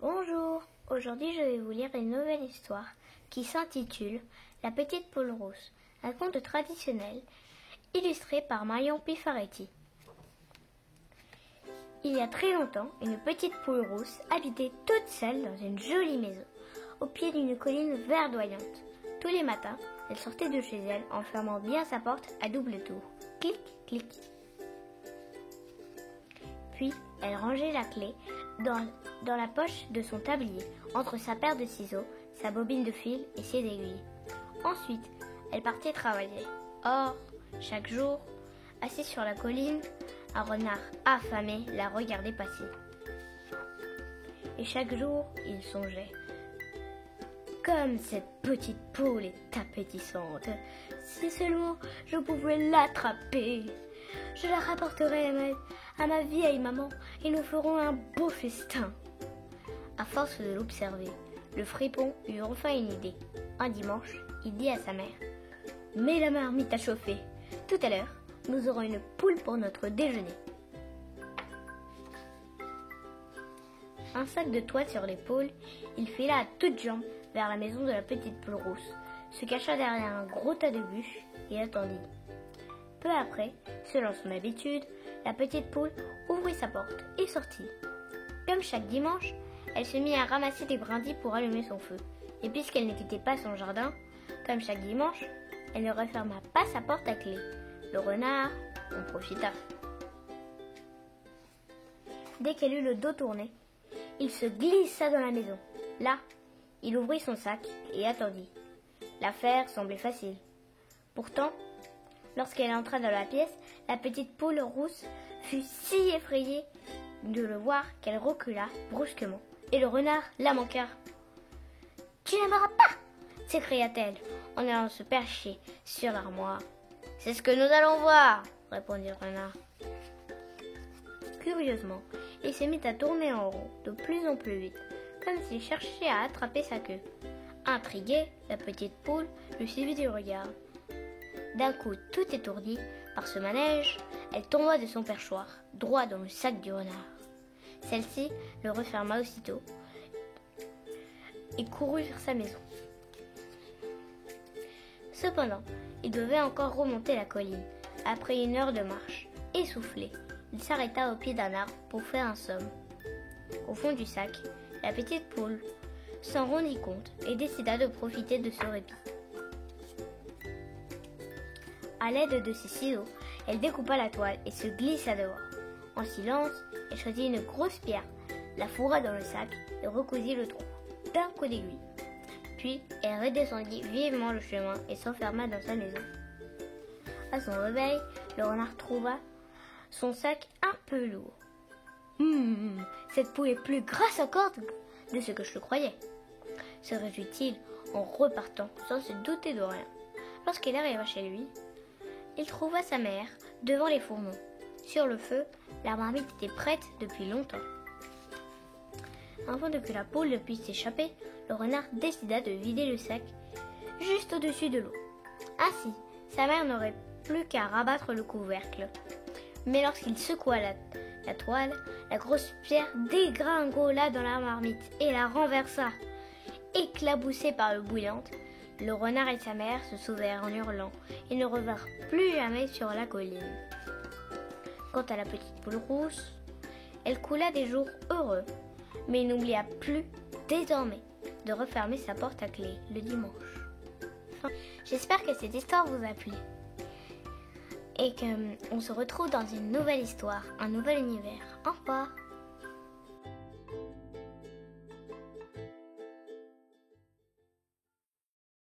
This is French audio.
Bonjour, aujourd'hui je vais vous lire une nouvelle histoire qui s'intitule La petite poule rousse, un conte traditionnel illustré par Marion Pifaretti. Il y a très longtemps, une petite poule rousse habitait toute seule dans une jolie maison, au pied d'une colline verdoyante. Tous les matins, elle sortait de chez elle en fermant bien sa porte à double tour. Clic, clic. Puis, elle rangeait la clé dans la poche de son tablier, entre sa paire de ciseaux, sa bobine de fil et ses aiguilles. Ensuite, elle partait travailler. Or, chaque jour, assis sur la colline, un renard affamé la regardait passer. Et chaque jour, il songeait. Comme cette petite poule est appétissante, si seulement je pouvais l'attraper. Je la rapporterai à ma vieille maman et nous ferons un beau festin. À force de l'observer, le fripon eut enfin une idée. Un dimanche, il dit à sa mère « Mets la marmite à chauffer. Tout à l'heure, nous aurons une poule pour notre déjeuner. » Un sac de toile sur l'épaule, il fila à toutes jambes vers la maison de la petite poule rousse, se cacha derrière un gros tas de bûches et attendit. Peu après, selon son habitude, la petite poule ouvrit sa porte et sortit. Comme chaque dimanche, elle se mit à ramasser des brindilles pour allumer son feu. Et puisqu'elle ne quittait pas son jardin, comme chaque dimanche, elle ne referma pas sa porte à clé. Le renard en profita. Dès qu'elle eut le dos tourné, il se glissa dans la maison. Là, il ouvrit son sac et attendit. L'affaire semblait facile. Pourtant, lorsqu'elle entra dans la pièce, la petite poule rousse fut si effrayée de le voir qu'elle recula brusquement. Et le renard la manqua. « Tu n'aimeras pas !» s'écria-t-elle en allant se percher sur l'armoire. « C'est ce que nous allons voir !» répondit le renard. Curieusement, il se mit à tourner en rond de plus en plus vite, comme s'il cherchait à attraper sa queue. Intriguée, la petite poule le suivit du regard. D'un coup, tout étourdie par ce manège, elle tomba de son perchoir, droit dans le sac du renard. Celle-ci le referma aussitôt et courut vers sa maison. Cependant, il devait encore remonter la colline. Après une heure de marche, essoufflé, il s'arrêta au pied d'un arbre pour faire un somme. Au fond du sac, la petite poule s'en rendit compte et décida de profiter de ce répit. À l'aide de ses ciseaux, elle découpa la toile et se glissa dehors. En silence, elle choisit une grosse pierre, la fourra dans le sac et recousit le trou d'un coup d'aiguille. Puis, elle redescendit vivement le chemin et s'enferma dans sa maison. À son réveil, le renard trouva son sac un peu lourd. Cette poule est plus grasse encore de ce que je le croyais, se réjouit-il en repartant sans se douter de rien. Lorsqu'il arriva chez lui, il trouva sa mère devant les fourneaux. Sur le feu, la marmite était prête depuis longtemps. Avant que la poule ne puisse s'échapper, le renard décida de vider le sac juste au-dessus de l'eau. Ainsi, sa mère n'aurait plus qu'à rabattre le couvercle. Mais lorsqu'il secoua la toile, la grosse pierre dégringola dans la marmite et la renversa. Éclaboussés par l'eau bouillante, le renard et sa mère se sauvèrent en hurlant et ne revinrent plus jamais sur la colline. Quant à la petite poule rousse, elle coula des jours heureux, mais il n'oublia plus, désormais, de refermer sa porte à clé le dimanche. J'espère que cette histoire vous a plu et qu'on se retrouve dans une nouvelle histoire, un nouvel univers. Au revoir!